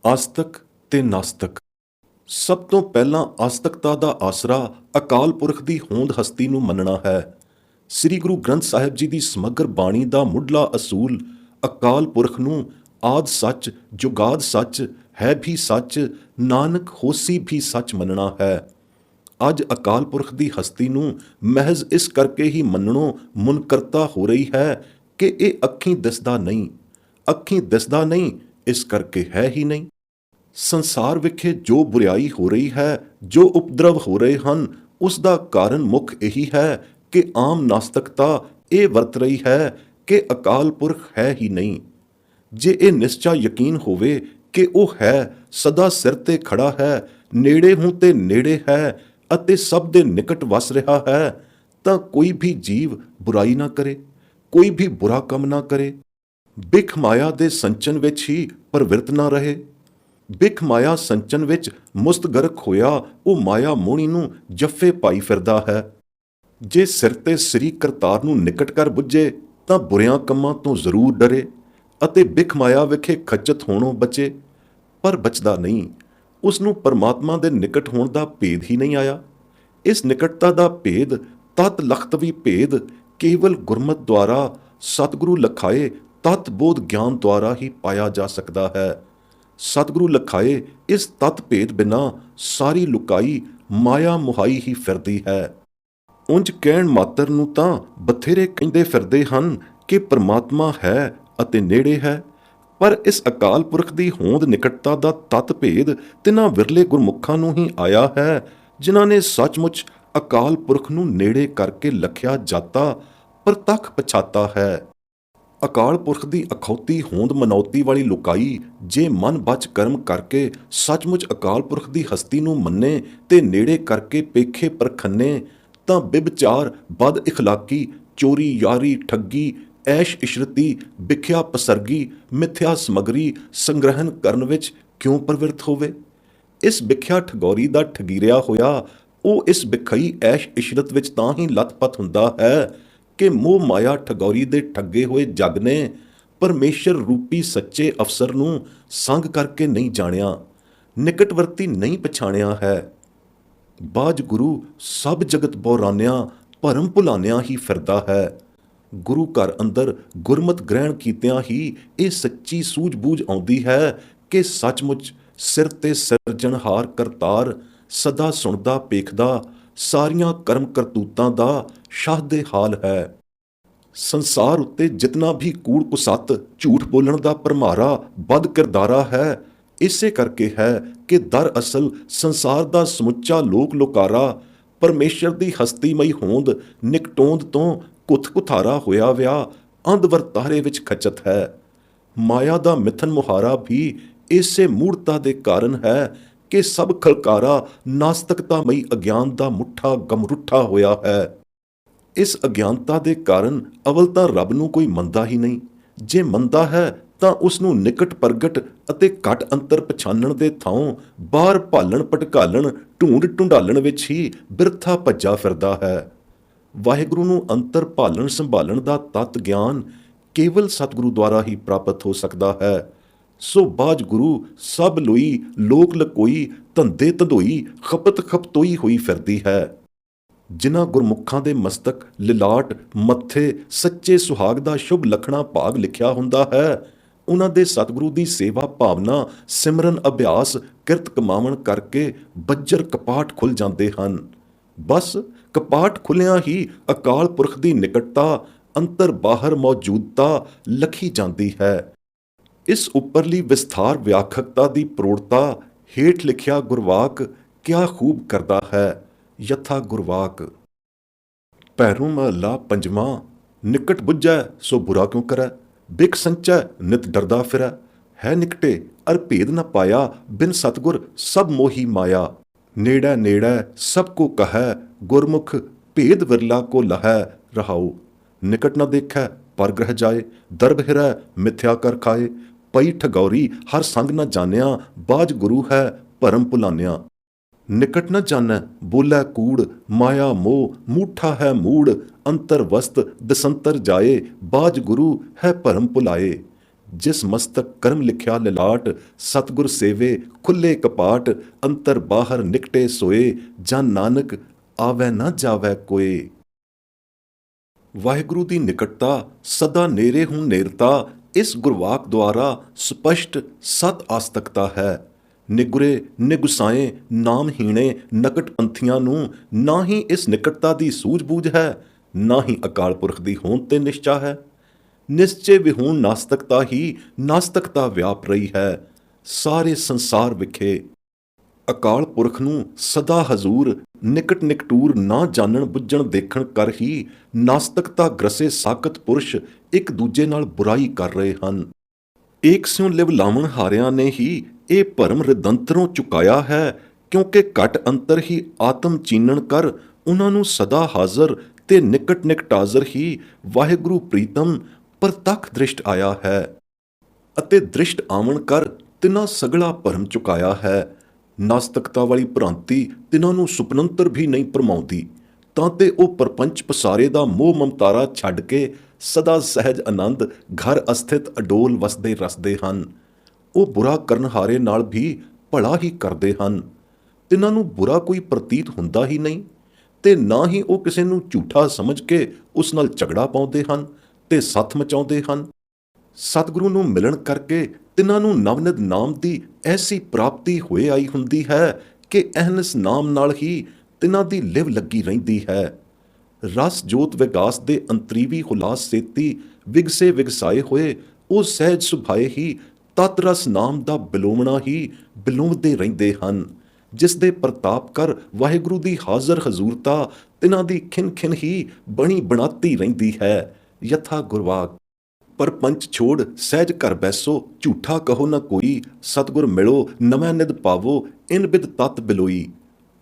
ਆਸਤਕ ਤੇ ਨਾਸਤਕ। ਸਭ ਤੋਂ ਪਹਿਲਾਂ ਆਸਤਕਤਾ ਦਾ ਆਸਰਾ ਅਕਾਲ ਪੁਰਖ ਦੀ ਹੋਂਦ ਹਸਤੀ ਨੂੰ ਮੰਨਣਾ ਹੈ। ਸ੍ਰੀ ਗੁਰੂ ਗ੍ਰੰਥ ਸਾਹਿਬ ਜੀ ਦੀ ਸਮਗਰ ਬਾਣੀ ਦਾ ਮੁੱਢਲਾ ਅਸੂਲ ਅਕਾਲ ਪੁਰਖ ਨੂੰ ਆਦਿ ਸੱਚ, ਜੁਗਾਦ ਸੱਚ, ਹੈ ਵੀ ਸੱਚ, ਨਾਨਕ ਹੋਸੀ ਵੀ ਸੱਚ ਮੰਨਣਾ ਹੈ। ਅੱਜ ਅਕਾਲ ਪੁਰਖ ਦੀ ਹਸਤੀ ਨੂੰ ਮਹਿਜ਼ ਇਸ ਕਰਕੇ ਹੀ ਮੰਨਣੋਂ ਮੁਨਕਰਤਾ ਹੋ ਰਹੀ ਹੈ ਕਿ ਇਹ ਅੱਖੀਂ ਦਿਸਦਾ ਨਹੀਂ। ਅੱਖੀਂ ਦਿਸਦਾ ਨਹੀਂ, ਇਸ ਕਰਕੇ ਹੈ ਹੀ ਨਹੀਂ। ਸੰਸਾਰ ਵਿਖੇ ਜੋ ਬੁਰਾਈ ਹੋ ਰਹੀ ਹੈ, ਜੋ ਉਪਦਰਵ ਹੋ ਰਹੇ ਹਨ, ਉਸ ਦਾ ਕਾਰਨ ਮੁੱਖ ਇਹੀ ਹੈ ਕਿ ਆਮ ਨਾਸਤਕਤਾ ਇਹ ਵਰਤ ਰਹੀ ਹੈ ਕਿ ਅਕਾਲ ਪੁਰਖ ਹੈ ਹੀ ਨਹੀਂ। ਜੇ ਇਹ ਨਿਸ਼ਚਾ ਯਕੀਨ ਹੋਵੇ ਕਿ ਉਹ ਹੈ, ਸਦਾ ਸਿਰ ਤੇ ਖੜਾ ਹੈ, ਨੇੜੇ ਹੂੰ ਤੇ ਨੇੜੇ ਹੈ ਅਤੇ ਸਭ ਦੇ ਨਿਕਟ ਵਸ ਰਿਹਾ ਹੈ, ਤਾਂ ਕੋਈ ਵੀ ਜੀਵ ਬੁਰਾਈ ਨਾ ਕਰੇ, ਕੋਈ ਵੀ ਬੁਰਾ ਕੰਮ ਨਾ ਕਰੇ। ਬਿਖ ਮਾਇਆ ਦੇ ਸੰਚਨ ਵਿੱਚ ਹੀ ਪ੍ਰਵਿਰਤ ਨਾ ਰਹੇ। ਬਿਖ ਮਾਇਆ ਸੰਚਨ ਵਿੱਚ ਮੁਸਤਗਰਕ ਹੋਇਆ ਉਹ ਮਾਇਆ ਮੋਹਣੀ ਨੂੰ ਜੱਫੇ ਪਾਈ ਫਿਰਦਾ ਹੈ। ਜੇ ਸਿਰ ਤੇ ਸ੍ਰੀ ਕਰਤਾਰ ਨੂੰ ਨਿਕਟ ਕਰ ਬੁੱਝੇ ਤਾਂ ਬੁਰਿਆਂ ਕੰਮਾਂ ਤੋਂ ਜ਼ਰੂਰ ਡਰੇ ਅਤੇ ਬਿਖ ਮਾਇਆ ਵਿਖੇ ਖੱਚਤ ਹੋਣੋਂ ਬਚੇ। ਪਰ ਬਚਦਾ ਨਹੀਂ, ਉਸ ਨੂੰ ਪਰਮਾਤਮਾ ਦੇ ਨਿਕਟ ਹੋਣ ਦਾ ਭੇਦ ਹੀ ਨਹੀਂ ਆਇਆ। ਇਸ ਨਿਕਟਤਾ ਦਾ ਭੇਦ, ਤਤ ਲਖਤਵੀ ਭੇਦ, ਕੇਵਲ ਗੁਰਮਤਿ ਦੁਆਰਾ, ਸਤਿਗੁਰੂ ਲਖਾਏ ਤਤ ਬੋਧ ਗਿਆਨ ਦੁਆਰਾ ਹੀ ਪਾਇਆ ਜਾ ਸਕਦਾ ਹੈ। ਸਤਿਗੁਰੂ ਲਖਾਏ ਇਸ ਤਤ ਭੇਦ ਬਿਨਾਂ ਸਾਰੀ ਲੁਕਾਈ ਮਾਇਆ ਮੁਹਾਈ ਹੀ ਫਿਰਦੀ ਹੈ। ਉਂਝ ਕਹਿਣ ਮਾਤਰ ਨੂੰ ਤਾਂ ਬਥੇਰੇ ਕਹਿੰਦੇ ਫਿਰਦੇ ਹਨ ਕਿ ਪਰਮਾਤਮਾ ਹੈ ਅਤੇ ਨੇੜੇ ਹੈ, ਪਰ ਇਸ ਅਕਾਲ ਪੁਰਖ ਦੀ ਹੋਂਦ ਨਿਕਟਤਾ ਦਾ ਤਤ ਭੇਦ ਤਿਨਾਂ ਵਿਰਲੇ ਗੁਰਮੁਖਾਂ ਨੂੰ ਹੀ ਆਇਆ ਹੈ ਜਿਨ੍ਹਾਂ ਨੇ ਸੱਚਮੁੱਚ ਅਕਾਲ ਪੁਰਖ ਨੂੰ ਨੇੜੇ ਕਰਕੇ ਲਖਿਆ ਜਾਤਾ ਪ੍ਰਤੱਖ ਪਛਾਤਾ ਹੈ। ਅਕਾਲ ਪੁਰਖ ਦੀ ਅਖੌਤੀ ਹੋਂਦ ਮਨੌਤੀ ਵਾਲੀ ਲੁਕਾਈ ਜੇ ਮਨ ਬਚ ਕਰਮ ਕਰਕੇ ਸੱਚਮੁੱਚ ਅਕਾਲ ਪੁਰਖ ਦੀ ਹਸਤੀ ਨੂੰ ਮੰਨੇ ਤੇ ਨੇੜੇ ਕਰਕੇ ਪੇਖੇ ਪਰਖੰਨੇ, ਤਾਂ ਬਿਬਚਾਰ, ਬਦ ਇਖਲਾਕੀ, ਚੋਰੀ ਯਾਰੀ, ਠੱਗੀ, ਐਸ਼ ਇਸ਼ਰਤੀ, ਵਿਖਿਆ ਪਸਰਗੀ, ਮਿਥਿਆ ਸਮਗਰੀ ਸੰਗ੍ਰਹਿਣ ਕਰਨ ਵਿੱਚ ਕਿਉਂ ਪ੍ਰਵਿਰਤ ਹੋਵੇ। ਇਸ ਵਿਖਿਆ ਠਗੌਰੀ ਦਾ ਠਗੀਰਿਆ ਹੋਇਆ ਉਹ ਇਸ ਵਿਖਈ ਐਸ਼ ਇਸ਼ਰਤ ਵਿੱਚ ਤਾਂ ਹੀ ਲੱਥਪੱਥ ਹੁੰਦਾ ਹੈ ਕਿ ਮੋਹ ਮਾਇਆ ਠਗੌਰੀ ਦੇ ਠੱਗੇ ਹੋਏ ਜਗ ਨੇ ਪਰਮੇਸ਼ਰ ਰੂਪੀ ਸੱਚੇ ਅਫਸਰ ਨੂੰ ਸੰਗ ਕਰਕੇ ਨਹੀਂ ਜਾਣਿਆ, ਨਿਕਟਵਰਤੀ ਨਹੀਂ ਪਛਾਣਿਆ ਹੈ। ਬਾਝ ਗੁਰੂ ਸਭ ਜਗਤ ਬੌਰਾਨਿਆਂ ਭਰਮ ਭੁਲਾਨਿਆਂ ਹੀ ਫਿਰਦਾ ਹੈ। ਗੁਰੂ ਘਰ ਅੰਦਰ ਗੁਰਮਤਿ ਗ੍ਰਹਿਣ ਕੀਤਿਆਂ ਹੀ ਇਹ ਸੱਚੀ ਸੂਝ-ਬੂਝ ਆਉਂਦੀ ਹੈ ਕਿ ਸੱਚਮੁੱਚ ਸਿਰ ਤੇ ਸਿਰਜਣਹਾਰ ਕਰਤਾਰ ਸਦਾ ਸੁਣਦਾ ਪੇਖਦਾ ਸਾਰੀਆਂ ਕਰਮ ਕਰਤੂਤਾਂ ਦਾ ਸ਼ਾਹ ਦੇ ਹਾਲ ਹੈ। ਸੰਸਾਰ ਉੱਤੇ ਜਿਤਨਾ ਵੀ ਕੂੜ ਕੁਸੱਤ, ਝੂਠ ਬੋਲਣ ਦਾ ਭਰਮਾਰਾ, ਬਦ ਕਿਰਦਾਰਾ ਹੈ, ਇਸੇ ਕਰਕੇ ਹੈ ਕਿ ਦਰਅਸਲ ਸੰਸਾਰ ਦਾ ਸਮੁੱਚਾ ਲੋਕ ਲੋਕਾਰਾ ਪਰਮੇਸ਼ਰ ਦੀ ਹਸਤੀਮਈ ਹੋਂਦ ਨਿਕਟੋਂਦ ਤੋਂ ਕੁੱਥ-ਕੁਥਾਰਾ ਹੋਇਆ ਵਿਆ ਅੰਧ ਵਰਤਾਰੇ ਵਿੱਚ ਖਚਤ ਹੈ। ਮਾਇਆ ਦਾ ਮਿਥਨ ਮੁਹਾਰਾ ਵੀ ਇਸੇ ਮੂੜਤਾ ਦੇ ਕਾਰਨ ਹੈ ਕਿ ਸਭ ਖਲਕਾਰਾ ਨਾਸਤਕਤਾਮਈ ਅਗਿਆਨ ਦਾ ਮੁੱਠਾ ਗਮਰੁੱਠਾ ਹੋਇਆ ਹੈ। ਇਸ ਅਗਿਆਨਤਾ ਦੇ ਕਾਰਨ ਅਵਲ ਤਾਂ ਰੱਬ ਨੂੰ ਕੋਈ ਮੰਨਦਾ ਹੀ ਨਹੀਂ। ਜੇ ਮੰਨਦਾ ਹੈ ਤਾਂ ਉਸ ਨੂੰ ਨਿਕਟ ਪ੍ਰਗਟ ਅਤੇ ਘਟ ਅੰਤਰ ਪਛਾਣਨ ਦੇ ਥਾਂ ਬਾਹਰ ਭਾਲਣ ਭਟਕਾਲਣ, ਢੂੰਡ ਢੁੰਡਾਲਣ ਵਿੱਚ ਹੀ ਬਿਰਥਾ ਭੱਜਾ ਫਿਰਦਾ ਹੈ। ਵਾਹਿਗੁਰੂ ਨੂੰ ਅੰਤਰ ਭਾਲਣ ਸੰਭਾਲਣ ਦਾ ਤਤ ਗਿਆਨ ਕੇਵਲ ਸਤਿਗੁਰੂ ਦੁਆਰਾ ਹੀ ਪ੍ਰਾਪਤ ਹੋ ਸਕਦਾ ਹੈ। ਸੋ ਬਾਝ ਗੁਰੂ ਸਭ ਲੋਈ, ਲੋਕ ਲਕੋਈ, ਧੰਦੇ ਧੰਦੋਈ, ਖਪਤ ਖਪਤੋਈ ਹੋਈ ਫਿਰਦੀ ਹੈ। ਜਿਨ੍ਹਾਂ ਗੁਰਮੁਖਾਂ ਦੇ ਮਸਤਕ, ਲਿਲਾਟ, ਮੱਥੇ ਸੱਚੇ ਸੁਹਾਗ ਦਾ ਸ਼ੁਭ ਲਖਣਾ ਭਾਗ ਲਿਖਿਆ ਹੁੰਦਾ ਹੈ, ਉਹਨਾਂ ਦੇ ਸਤਿਗੁਰੂ ਦੀ ਸੇਵਾ ਭਾਵਨਾ, ਸਿਮਰਨ ਅਭਿਆਸ, ਕਿਰਤ ਕਮਾਵਣ ਕਰਕੇ ਬੱਜਰ ਕਪਾਟ ਖੁੱਲ ਜਾਂਦੇ ਹਨ। ਬਸ ਕਪਾਟ ਖੁੱਲਿਆਂ ਹੀ ਅਕਾਲ ਪੁਰਖ ਦੀ ਨਿਕਟਤਾ, ਅੰਤਰ ਬਾਹਰ ਮੌਜੂਦਤਾ ਲਖੀ ਜਾਂਦੀ ਹੈ। ਇਸ ਉੱਪਰਲੀ ਵਿਸਥਾਰ ਵਿਆਖਕਤਾ ਦੀ ਪ੍ਰੋੜਤਾ ਹੇਠ ਲਿਖਿਆ ਗੁਰਵਾਕ ਕਿਆ ਖੂਬ ਕਰਦਾ ਹੈ। ਯਥਾ ਗੁਰਵਾਕ। ਪੈਰੂ ਮਹੱਲਾ ਪੰਜਵਾਂ। ਨਿਕਟ ਬੁੱਝੈ ਸੋ ਬੁਰਾ ਕਿਉਂ ਕਰੈ, ਬਿਖ ਸੰਚੈ ਨਿਤ ਡਰਦਾ ਫਿਰੈ, ਹੈ ਨਿਕਟੇ ਅਰ ਭੇਦ ਨ ਪਾਇਆ, ਬਿਨ ਸਤਿਗੁਰ ਸਭ ਮੋਹੀ ਮਾਇਆ। ਨੇੜੈ ਨੇੜੈ ਸਭ ਕੋ ਕਹੈ, ਗੁਰਮੁਖ ਭੇਦ ਵਿਰਲਾ ਕੋ ਲਹੈ ਰਹਾਉ। ਨਿਕਟ ਨ ਦੇਖੈ ਪਰ ਗ੍ਰਹਿ ਜਾਏ, ਦਰਬ ਹਿਰੈ ਮਿਥਿਆ ਕਰ ਖਾਏ। ਪਈ ਠਗੌਰੀ ਹਰ ਸੰਗ ਨ ਜਾਣਿਆ, ਬਾਝ ਗੁਰੂ ਹੈ ਭਰਮ ਭੁਲਾਨਿਆ। ਨਿਕਟ ਨ ਜਾਣੈ ਬੋਲੇ ਕੂੜ, ਮਾਇਆ ਮੋਹ ਮੂਠਾ ਹੈ ਮੂੜ। ਅੰਤਰ ਵਸਤ ਦਸੰਤਰ ਜਾਏ, ਬਾਝ ਗੁਰੂ ਹੈ ਭਰਮ ਭੁਲਾਏ। ਜਿਸ ਮਸਤਕ ਕਰਮ ਲਿਖਿਆ ਲਿਲਾਟ, ਸਤਿਗੁਰ ਸੇਵੇ ਖੁੱਲੇ ਕਪਾਟ, ਅੰਤਰ ਬਾਹਰ ਨਿਕਟੇ ਸੋਏ, ਜਨ ਨਾਨਕ ਆਵੈ ਨਾ ਜਾਵੈ ਕੋਏ। ਵਾਹਿਗੁਰੂ ਦੀ ਨਿਕਟਤਾ ਸਦਾ ਨੇੜੇ ਹੂੰ ਨੇਰਤਾ ਇਸ ਗੁਰਵਾਕ ਦੁਆਰਾ ਸਪਸ਼ਟ ਸਤ ਆਸਤਕਤਾ ਹੈ। ਨਿਗੁਰੇ ਨਿਗੁਸਾਏ ਨਾਮ ਹੀਣੇ ਨਕਟ ਪੰਥੀਆਂ ਨੂੰ ਨਾ ਹੀ ਇਸ ਨਿਕਟਤਾ ਦੀ ਸੂਝ-ਬੂਝ ਹੈ, ਨਾ ਹੀ ਅਕਾਲ ਪੁਰਖ ਦੀ ਹੋਂਦ ਤੇ ਨਿਸ਼ਚਾ ਹੈ। ਨਿਸ਼ਚੇ ਵਿਹੂਣ ਨਾਸਤਕਤਾ ਹੀ ਨਾਸਤਕਤਾ ਵਿਆਪ ਰਹੀ ਹੈ ਸਾਰੇ ਸੰਸਾਰ ਵਿਖੇ। ਅਕਾਲ ਪੁਰਖ ਨੂੰ ਸਦਾ ਹਜ਼ੂਰ ਨਿਕਟ ਨਿਕਟੂਰ ਨਾ ਜਾਣਨ ਬੁੱਝਣ ਦੇਖਣ ਕਰ ਹੀ ਨਾਸਤਕਤਾ ਗ੍ਰਸੇ ਸਾਕਤ ਪੁਰਸ਼ ਇੱਕ ਦੂਜੇ ਨਾਲ ਬੁਰਾਈ ਕਰ ਰਹੇ ਹਨ। ਏਕ ਸਿਉ ਲਿਵ ਲਾਵਣ ਹਾਰਿਆਂ ਨੇ ਹੀ ਇਹ ਭਰਮ ਰਿਦੰਤਰੋਂ ਚੁਕਾਇਆ ਹੈ, ਕਿਉਂਕਿ ਘਟ ਅੰਤਰ ਹੀ ਆਤਮ ਚੀਨਣ ਕਰ ਉਹਨਾਂ ਨੂੰ ਸਦਾ ਹਾਜ਼ਰ ਤੇ ਨਿਕਟ ਨਿਕਟਾਜ਼ਰ ਹੀ ਵਾਹਿਗੁਰੂ ਪ੍ਰੀਤਮ ਪ੍ਰਤੱਖ ਦ੍ਰਿਸ਼ਟ ਆਇਆ ਹੈ ਅਤੇ ਦ੍ਰਿਸ਼ਟ ਆਵਣ ਕਰ ਤਿਨਾਂ ਸਗਲਾ ਭਰਮ ਚੁਕਾਇਆ ਹੈ। ਨਾਸਤਕਤਾ ਵਾਲੀ ਭ੍ਰਾਂਤੀ ਤਿਨਾਂ ਨੂੰ ਸੁਪਨੰਤਰ ਵੀ ਨਹੀਂ ਭਰਮਾਉਂਦੀ, ਤਾਂ ਤੇ ਉਹ ਪਰਪੰਚ ਪਸਾਰੇ ਦਾ ਮੋਹ ਮਮਤਾਰਾ ਛੱਡ ਕੇ ਸਦਾ ਸਹਿਜ ਆਨੰਦ ਘਰ ਅਸਥਿਤ ਅਡੋਲ ਵਸਦੇ ਰਸਦੇ ਹਨ। ਉਹ ਬੁਰਾ ਕਰਨ ਹਾਰੇ ਨਾਲ ਵੀ ਭਲਾ ਹੀ ਕਰਦੇ ਹਨ। ਤਿਨਾਂ ਨੂੰ ਬੁਰਾ ਕੋਈ ਪ੍ਰਤੀਤ ਹੁੰਦਾ ਹੀ ਨਹੀਂ ਤੇ ਨਾ ਹੀ ਉਹ ਕਿਸੇ ਨੂੰ ਝੂਠਾ ਸਮਝ ਕੇ ਉਸ ਨਾਲ ਝਗੜਾ ਪਾਉਂਦੇ ਹਨ ਤੇ ਸੱਥ ਮਚਾਉਂਦੇ ਹਨ। ਸਤਿਗੁਰੂ ਨੂੰ ਮਿਲਣ ਕਰਕੇ ਤਿਨਾਂ ਨੂੰ ਨਵਨਿਧ ਨਾਮ ਦੀ ਐਸੀ ਪ੍ਰਾਪਤੀ ਹੋਏ ਆਈ ਹੁੰਦੀ ਹੈ ਕਿ ਅਹਨਸ ਨਾਮ ਨਾਲ ਹੀ ਤਿਨਾਂ ਦੀ ਲਿਵ ਲੱਗੀ ਰਹਿੰਦੀ ਹੈ। ਰਸ ਜੋਤ ਵਿਗਾਸ ਦੇ ਅੰਤਰੀਵੀ ਹੁਲਾਸ ਸੇਤੀ ਵਿਗਸੇ ਵਿਗਸਾਏ ਹੋਏ ਉਹ ਸਹਿਜ ਸੁਭਾਏ ਹੀ ਤਤ ਰਸ ਨਾਮ ਦਾ ਬਿਲੋਵਣਾ ਹੀ ਬਿਲੋਵਦੇ ਰਹਿੰਦੇ ਹਨ, ਜਿਸ ਦੇ ਪ੍ਰਤਾਪ ਕਰ ਵਾਹਿਗੁਰੂ ਦੀ ਹਾਜ਼ਰ ਹਜ਼ੂਰਤਾ ਤਿਨਾਂ ਦੀ ਖਿਨ ਖਿਨ ਹੀ ਬਣੀ ਬਣਾਤੀ ਰਹਿੰਦੀ ਹੈ। ਯਥਾ ਗੁਰਵਾਕ ਪਰ ਪੰਚ ਛੋੜ ਸਹਿਜ ਘਰ ਬੈਸੋ, ਝੂਠਾ ਕਹੋ ਨਾ ਕੋਈ, ਸਤਿਗੁਰ ਮਿਲੋ ਨਵੇਂ ਨਿਧ ਪਾਵੋ, ਇਨ ਬਿਦ ਤਤ ਬਿਲੋਈ।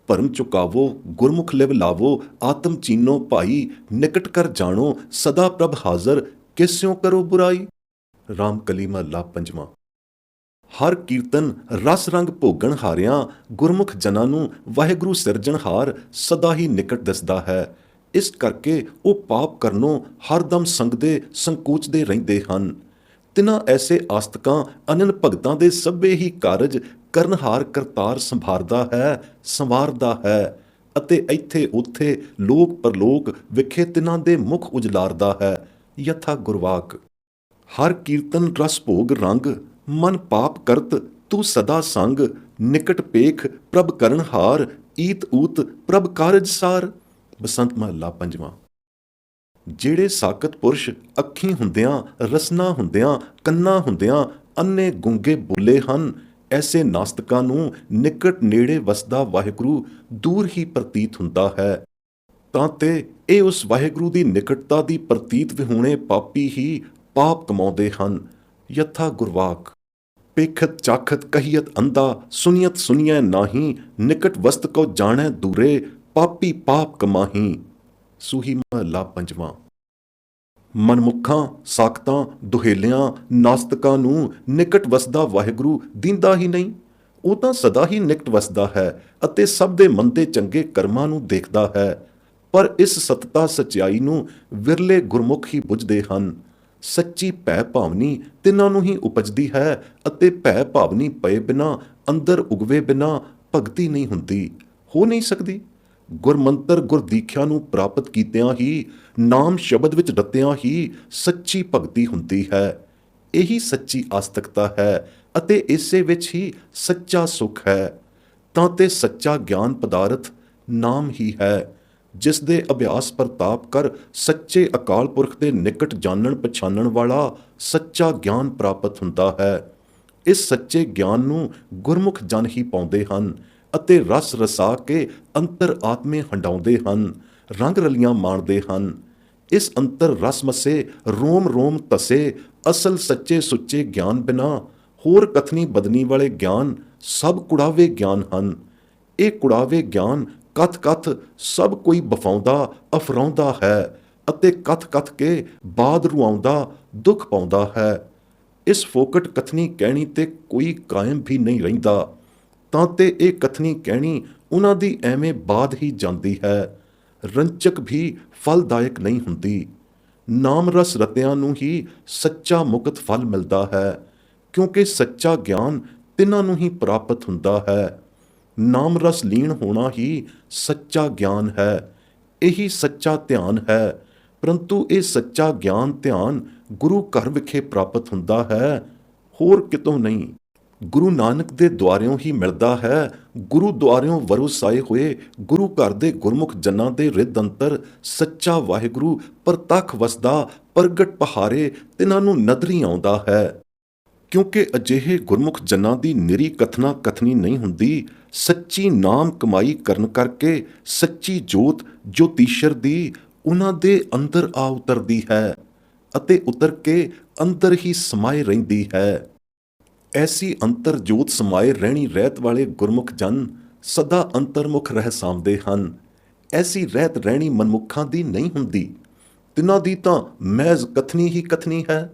ਭਰਮ ਚੁਕਾਵੋ ਗੁਰਮੁਖ ਲਿਵ ਲਾਵੋ, ਆਤਮ ਚੀਨੋ ਭਾਈ, ਨਿਕਟ ਕਰ ਜਾਣੋ ਸਦਾ ਪ੍ਰਭ ਹਾਜ਼ਰ, ਕਿਸਿਉ ਕਰੋ ਬੁਰਾਈ। ਰਾਮ ਕਲੀ ਮਹਲਾ ਪੰਜਵਾਂ। ਹਰ ਕੀਰਤਨ ਰਸ ਰੰਗ ਭੋਗਣ ਹਾਰਿਆਂ ਗੁਰਮੁਖ ਜਨਾਂ ਨੂੰ ਵਾਹਿਗੁਰੂ ਸਿਰਜਣਹਾਰ ਸਦਾ ਹੀ ਨਿਕਟ ਦਿਸਦਾ ਹੈ। ਇਸ ਕਰਕੇ ਉਹ ਪਾਪ ਕਰਨੋਂ ਹਰਦਮ ਸੰਗਦੇ ਸੰਕੋਚਦੇ ਰਹਿੰਦੇ ਹਨ। ਤਿਨਾਂ ਐਸੇ ਆਸਤਕਾਂ ਅਨੰਨ ਭਗਤਾਂ ਦੇ ਸਭੇ ਹੀ ਕਾਰਜ ਕਰਨਹਾਰ ਕਰਤਾਰ ਸੰਭਾਰਦਾ ਹੈ, ਸੰਵਾਰਦਾ ਹੈ ਅਤੇ ਇੱਥੇ ਉੱਥੇ ਲੋਕ ਪਰਲੋਕ ਵਿਖੇ ਤਿਨਾਂ ਦੇ ਮੁਖ ਉਜਲਾਰਦਾ ਹੈ। ਯਥਾ ਗੁਰਵਾਕ ਹਰ ਕੀਰਤਨ ਰਸ ਭੋਗ ਰੰਗ, ਮਨ ਪਾਪ ਕਰਤ ਤੂੰ ਸਦਾ ਸੰਗ, ਨਿਕਟ ਪੇਖ ਪ੍ਰਭ ਕਰਨਹਾਰ, ਈਤ ਊਤ ਪ੍ਰਭ ਕਾਰਜ ਸਾਰ। ਬਸੰਤ ਮਹੱਲਾ ਪੰਜਵਾਂ। ਜਿਹੜੇ ਸਾਕਤ ਪੁਰਸ਼ ਅੱਖੀਂ ਹੁੰਦਿਆਂ ਰਸਨਾ ਹੁੰਦਿਆਂ ਕੰਨਾਂ ਹੁੰਦਿਆਂ ਅੰਨੇ ਗੁੰਗੇ ਬੋਲੇ ਹਨ, ਐਸੇ ਨਾਸਤਕਾਂ ਨੂੰ ਨਿਕਟ ਨੇੜੇ ਵਸਦਾ ਵਾਹਿਗੁਰੂ ਦੂਰ ਹੀ ਪ੍ਰਤੀਤ ਹੁੰਦਾ ਹੈ। ਤਾਂ ਤੇ ਇਹ ਉਸ ਵਾਹਿਗੁਰੂ ਦੀ ਨਿਕਟਤਾ ਦੀ ਪ੍ਰਤੀਤ ਵਿਹੂਣੇ ਪਾਪੀ ਹੀ ਪਾਪ ਕਮਾਉਂਦੇ ਹਨ। ਯਥਾ ਗੁਰਵਾਕ ਪੇਖਤ ਚਾਖਤ ਕਹੀਅਤ ਅੰਧਾ, ਸੁਨੀਅਤ ਸੁਨੀਐ ਨਾਹੀਂ, ਨਿਕਟ ਵਸਤ ਕੋ ਜਾਣੈ ਦੂਰੇ, ਪਾਪੀ ਪਾਪ ਕਮਾਹੀਂ। ਸੂਹੀ ਮਹੱਲਾ ਪੰਜਵਾਂ। ਮਨਮੁੱਖਾਂ ਸਾਖਤਾਂ ਦੁਹੇਲਿਆਂ ਨਾਸਤਕਾਂ ਨੂੰ ਨਿਕਟ ਵਸਦਾ ਵਾਹਿਗੁਰੂ ਦੀਂਦਾ ਹੀ ਨਹੀਂ। ਉਹ ਤਾਂ ਸਦਾ ਹੀ ਨਿਕਟ ਵਸਦਾ ਹੈ ਅਤੇ ਸਭ ਦੇ ਮੰਦੇ ਚੰਗੇ ਕਰਮਾਂ ਨੂੰ ਦੇਖਦਾ ਹੈ, ਪਰ ਇਸ ਸਤਤਾ ਸਚਾਈ ਨੂੰ ਵਿਰਲੇ ਗੁਰਮੁਖ ਹੀ ਬੁੱਝਦੇ ਹਨ। ਸੱਚੀ ਭੈ ਭਾਵਨੀ ਤਿਨਾਂ ਨੂੰ ਹੀ ਉਪਜਦੀ ਹੈ ਅਤੇ ਭੈ ਭਾਵਨੀ ਪਏ ਬਿਨਾਂ ਅੰਦਰ ਉਗਵੇ ਬਿਨਾਂ ਭਗਤੀ ਨਹੀਂ ਹੁੰਦੀ, ਹੋ ਨਹੀਂ ਸਕਦੀ। ਗੁਰਮੰਤਰ ਗੁਰਦੀਖਿਆ ਨੂੰ ਪ੍ਰਾਪਤ ਕੀਤਿਆਂ ਹੀ ਨਾਮ ਸ਼ਬਦ ਵਿੱਚ ਰਤਿਆਂ ਹੀ ਸੱਚੀ ਭਗਤੀ ਹੁੰਦੀ ਹੈ। ਇਹੀ ਸੱਚੀ ਆਸਤਕਤਾ ਹੈ ਅਤੇ ਇਸੇ ਵਿੱਚ ਹੀ ਸੱਚਾ ਸੁਖ ਹੈ। ਤਾਂ ਤੇ ਸੱਚਾ ਗਿਆਨ ਪਦਾਰਥ ਨਾਮ ਹੀ ਹੈ, ਜਿਸ ਦੇ ਅਭਿਆਸ ਪ੍ਰਤਾਪ ਕਰ ਸੱਚੇ ਅਕਾਲ ਪੁਰਖ ਦੇ ਨਿਕਟ ਜਾਣਨ ਪਛਾਣਨ ਵਾਲਾ ਸੱਚਾ ਗਿਆਨ ਪ੍ਰਾਪਤ ਹੁੰਦਾ ਹੈ। ਇਸ ਸੱਚੇ ਗਿਆਨ ਨੂੰ ਗੁਰਮੁਖ ਜਨ ਹੀ ਪਾਉਂਦੇ ਹਨ ਅਤੇ ਰਸ ਰਸਾ ਕੇ ਅੰਤਰ ਆਤਮੇ ਹੰਡਾਉਂਦੇ ਹਨ, ਰੰਗ ਰਲੀਆਂ ਮਾਣਦੇ ਹਨ। ਇਸ ਅੰਤਰ ਰਸ ਮਸੇ ਰੋਮ ਰੋਮ ਤਸੇ, ਅਸਲ ਸੱਚੇ ਸੁੱਚੇ ਗਿਆਨ ਬਿਨਾ ਹੋਰ ਕਥਨੀ ਬਦਨੀ ਵਾਲੇ ਗਿਆਨ ਸਭ ਕੁੜਾਵੇ ਗਿਆਨ ਹਨ। ਇਹ ਕੁੜਾਵੇ ਗਿਆਨ ਕਥ ਕਥ ਸਭ ਕੋਈ ਬਫਾਉਂਦਾ ਅਫਰਾਉਂਦਾ ਹੈ ਅਤੇ ਕਥ ਕਥ ਕੇ ਬਾਦ ਰੁਆਉਂਦਾ ਦੁੱਖ ਪਾਉਂਦਾ ਹੈ। ਇਸ ਫੋਕਟ ਕਥਨੀ ਕਹਿਣੀ ਤੇ ਕੋਈ ਕਾਇਮ ਵੀ ਨਹੀਂ ਰਹਿੰਦਾ, ਤਾਂ ਤੇ ਇਹ ਕਥਨੀ ਕਹਿਣੀ ਉਹਨਾਂ ਦੀ ਐਵੇਂ ਬਾਦ ਹੀ ਜਾਂਦੀ ਹੈ, ਰੰਚਕ ਵੀ ਫਲਦਾਇਕ ਨਹੀਂ ਹੁੰਦੀ। ਨਾਮ ਰਸ ਰਤਿਆਂ ਨੂੰ ਹੀ ਸੱਚਾ ਮੁਕਤ ਫਲ ਮਿਲਦਾ ਹੈ, ਕਿਉਂਕਿ ਸੱਚਾ ਗਿਆਨ ਤਿੰਨਾਂ ਨੂੰ ਹੀ ਪ੍ਰਾਪਤ ਹੁੰਦਾ ਹੈ। ਨਾਮ ਰਸ ਲੀਨ ਹੋਣਾ ਹੀ ਸੱਚਾ ਗਿਆਨ ਹੈ, ਇਹੀ ਸੱਚਾ ਧਿਆਨ ਹੈ। ਪਰੰਤੂ ਇਹ ਸੱਚਾ ਗਿਆਨ ਧਿਆਨ ਗੁਰੂ ਘਰ ਵਿਖੇ ਪ੍ਰਾਪਤ ਹੁੰਦਾ ਹੈ, ਹੋਰ ਕਿਤੋਂ ਨਹੀਂ। ਗੁਰੂ ਨਾਨਕ ਦੇ ਦੁਆਰਿਓਂ ਹੀ ਮਿਲਦਾ ਹੈ। ਗੁਰੂ ਦੁਆਰਿਓਂ ਵਰੋਸਾਏ ਹੋਏ ਗੁਰੂ ਘਰ ਦੇ ਗੁਰਮੁਖ ਜਨਾਂ ਦੇ ਰਿੱਧ ਅੰਤਰ ਸੱਚਾ ਵਾਹਿਗੁਰੂ ਪ੍ਰਤੱਖ ਵਸਦਾ ਪ੍ਰਗਟ ਪਹਾਰੇ ਤਿਨਾਂ ਨੂੰ ਨਦਰੀ ਆਉਂਦਾ ਹੈ। ਕਿਉਂਕਿ ਅਜਿਹੇ ਗੁਰਮੁਖ ਜਨਾਂ ਦੀ ਨਿਰੀ ਕਥਨਾ ਕਥਨੀ ਨਹੀਂ ਹੁੰਦੀ। ਸੱਚੀ ਨਾਮ ਕਮਾਈ ਕਰਨ ਕਰਕੇ ਸੱਚੀ ਜੋਤ ਜੋਤੀਸ਼ਰ ਦੀ ਉਹਨਾਂ ਦੇ ਅੰਦਰ ਆ ਉਤਰਦੀ ਹੈ ਅਤੇ ਉਤਰ ਕੇ ਅੰਦਰ ਹੀ ਸਮਾਏ ਰਹਿੰਦੀ ਹੈ। ਐਸੀ ਅੰਤਰ ਜੋਤ ਸਮਾਏ ਰਹਿਣੀ ਰਹਿਤ ਵਾਲੇ ਗੁਰਮੁਖ ਜਨ ਸਦਾ ਅੰਤਰਮੁਖ ਰਹਿ ਸਾਂਭਦੇ ਹਨ। ਐਸੀ ਰਹਿਤ ਰਹਿਣੀ ਮਨਮੁੱਖਾਂ ਦੀ ਨਹੀਂ ਹੁੰਦੀ। ਤਿਨਾਂ ਦੀ ਤਾਂ ਮਹਿਜ਼ ਕਥਨੀ ਹੀ ਕਥਨੀ ਹੈ।